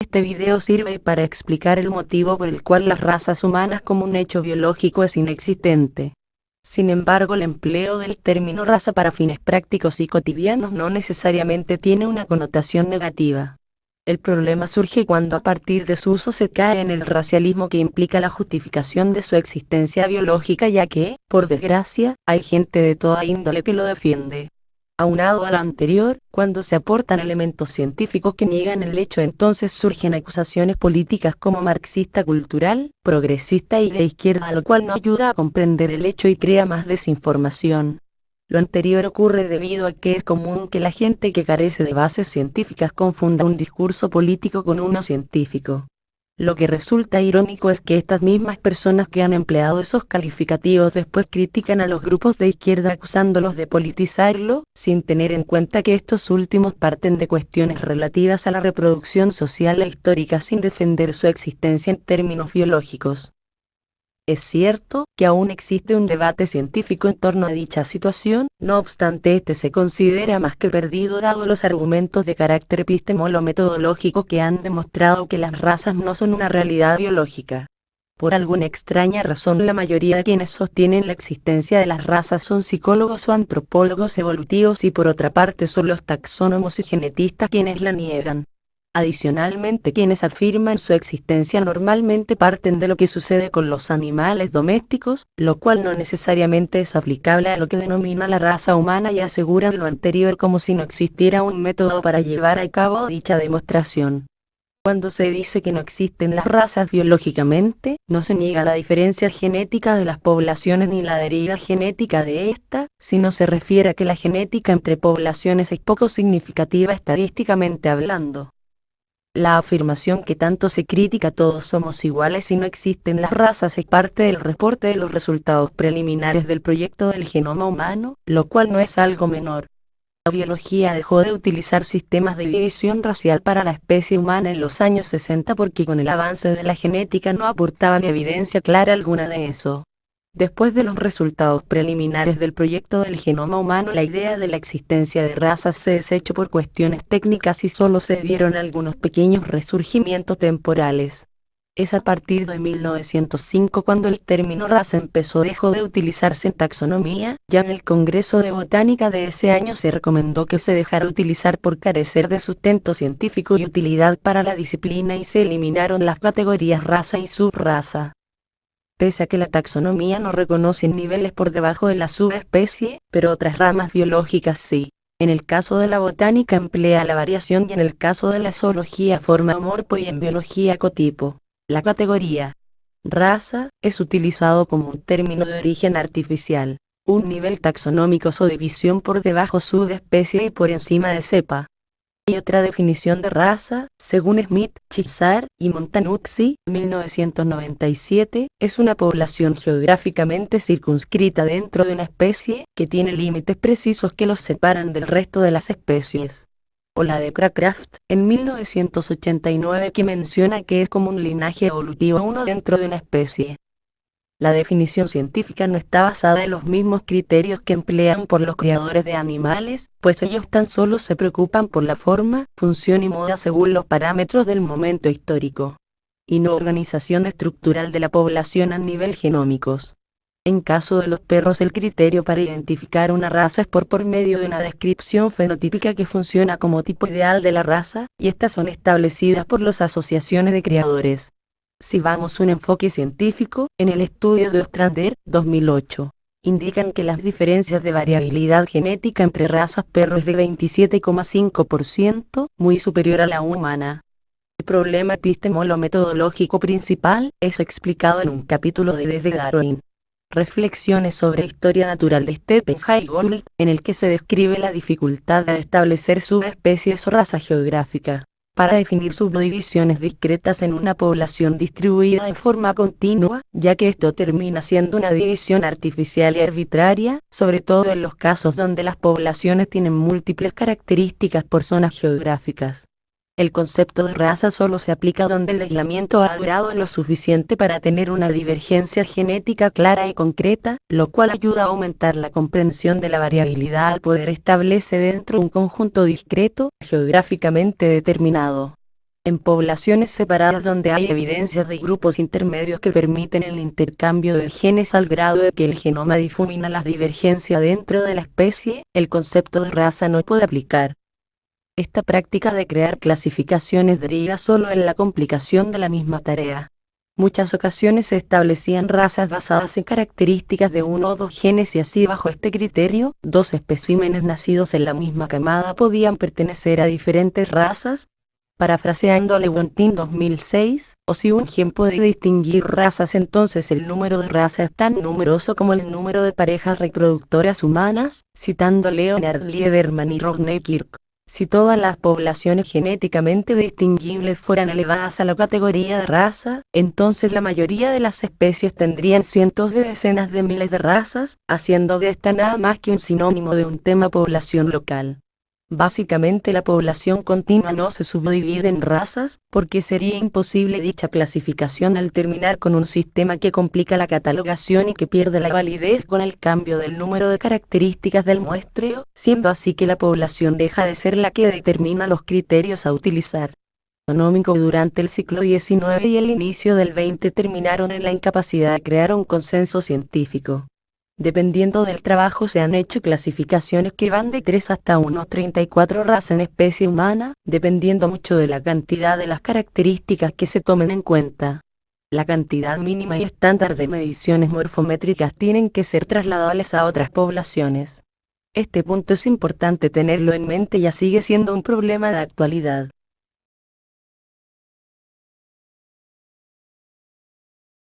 Este video sirve para explicar el motivo por el cual las razas humanas como un hecho biológico es inexistente. Sin embargo, el empleo del término raza para fines prácticos y cotidianos no necesariamente tiene una connotación negativa. El problema surge cuando a partir de su uso se cae en el racialismo que implica la justificación de su existencia biológica, ya que, por desgracia, hay gente de toda índole que lo defiende. Aunado a lo anterior, cuando se aportan elementos científicos que niegan el hecho, entonces surgen acusaciones políticas como marxista cultural, progresista y de izquierda, lo cual no ayuda a comprender el hecho y crea más desinformación. Lo anterior ocurre debido a que es común que la gente que carece de bases científicas confunda un discurso político con uno científico. Lo que resulta irónico es que estas mismas personas que han empleado esos calificativos después critican a los grupos de izquierda acusándolos de politizarlo, sin tener en cuenta que estos últimos parten de cuestiones relativas a la reproducción social e histórica sin defender su existencia en términos biológicos. Es cierto que aún existe un debate científico en torno a dicha situación, no obstante este se considera más que perdido dado los argumentos de carácter epistemolo-metodológico que han demostrado que las razas no son una realidad biológica. Por alguna extraña razón, la mayoría de quienes sostienen la existencia de las razas son psicólogos o antropólogos evolutivos y por otra parte son los taxónomos y genetistas quienes la niegan. Adicionalmente, quienes afirman su existencia normalmente parten de lo que sucede con los animales domésticos, lo cual no necesariamente es aplicable a lo que denomina la raza humana y aseguran lo anterior como si no existiera un método para llevar a cabo dicha demostración. Cuando se dice que no existen las razas biológicamente, no se niega la diferencia genética de las poblaciones ni la deriva genética de esta, sino se refiere a que la genética entre poblaciones es poco significativa estadísticamente hablando. La afirmación que tanto se critica todos somos iguales y no existen las razas es parte del reporte de los resultados preliminares del proyecto del genoma humano, lo cual no es algo menor. La biología dejó de utilizar sistemas de división racial para la especie humana en los años 60 porque con el avance de la genética no aportaban evidencia clara alguna de eso. Después de los resultados preliminares del proyecto del genoma humano, la idea de la existencia de razas se desechó por cuestiones técnicas y solo se dieron algunos pequeños resurgimientos temporales. Es a partir de 1905 cuando el término raza dejó de utilizarse en taxonomía. Ya en el Congreso de Botánica de ese año se recomendó que se dejara utilizar por carecer de sustento científico y utilidad para la disciplina y se eliminaron las categorías raza y subraza. Pese a que la taxonomía no reconoce niveles por debajo de la subespecie, pero otras ramas biológicas sí. En el caso de la botánica emplea la variación y en el caso de la zoología forma homorfo y en biología cotipo. La categoría raza es utilizado como un término de origen artificial, un nivel taxonómico o división por debajo subespecie y por encima de cepa. Hay otra definición de raza, según Smith, Chizar y Montanuzzi, 1997, es una población geográficamente circunscrita dentro de una especie, que tiene límites precisos que los separan del resto de las especies. O la de Cracraft, en 1989, que menciona que es como un linaje evolutivo uno dentro de una especie. La definición científica no está basada en los mismos criterios que emplean por los criadores de animales, pues ellos tan solo se preocupan por la forma, función y moda según los parámetros del momento histórico, y no organización estructural de la población a nivel genómicos. En caso de los perros, el criterio para identificar una raza es por medio de una descripción fenotípica que funciona como tipo ideal de la raza, y estas son establecidas por las asociaciones de criadores. Si vamos a un enfoque científico, en el estudio de Ostrander, 2008, indican que las diferencias de variabilidad genética entre razas perro es de 27,5%, muy superior a la humana. El problema epistemolo-metodológico principal es explicado en un capítulo de Desde Darwin. Reflexiones sobre historia natural de Stephen Jay Gould, en el que se describe la dificultad de establecer subespecies o raza geográfica, para definir subdivisiones discretas en una población distribuida en forma continua, ya que esto termina siendo una división artificial y arbitraria, sobre todo en los casos donde las poblaciones tienen múltiples características por zonas geográficas. El concepto de raza solo se aplica donde el aislamiento ha durado lo suficiente para tener una divergencia genética clara y concreta, lo cual ayuda a aumentar la comprensión de la variabilidad al poder establecer dentro de un conjunto discreto, geográficamente determinado. En poblaciones separadas donde hay evidencias de grupos intermedios que permiten el intercambio de genes al grado de que el genoma difumina la divergencia dentro de la especie, el concepto de raza no puede aplicar. Esta práctica de crear clasificaciones deriva solo en la complicación de la misma tarea. Muchas ocasiones se establecían razas basadas en características de uno o dos genes y así bajo este criterio, dos especímenes nacidos en la misma camada podían pertenecer a diferentes razas. Parafraseando Lewontin 2006, o si un gen puede distinguir razas, entonces el número de razas es tan numeroso como el número de parejas reproductoras humanas, citando Leonard Lieberman y Rodney Kirk. Si todas las poblaciones genéticamente distinguibles fueran elevadas a la categoría de raza, entonces la mayoría de las especies tendrían cientos de decenas de miles de razas, haciendo de esta nada más que un sinónimo de un tema población local. Básicamente la población continua no se subdivide en razas, porque sería imposible dicha clasificación al terminar con un sistema que complica la catalogación y que pierde la validez con el cambio del número de características del muestreo, siendo así que la población deja de ser la que determina los criterios a utilizar. Económico durante el siglo XIX y el inicio del XX terminaron en la incapacidad de crear un consenso científico. Dependiendo del trabajo se han hecho clasificaciones que van de 3 hasta unos 34 razas en especie humana, dependiendo mucho de la cantidad de las características que se tomen en cuenta. La cantidad mínima y estándar de mediciones morfométricas tienen que ser trasladables a otras poblaciones. Este punto es importante tenerlo en mente, ya sigue siendo un problema de actualidad.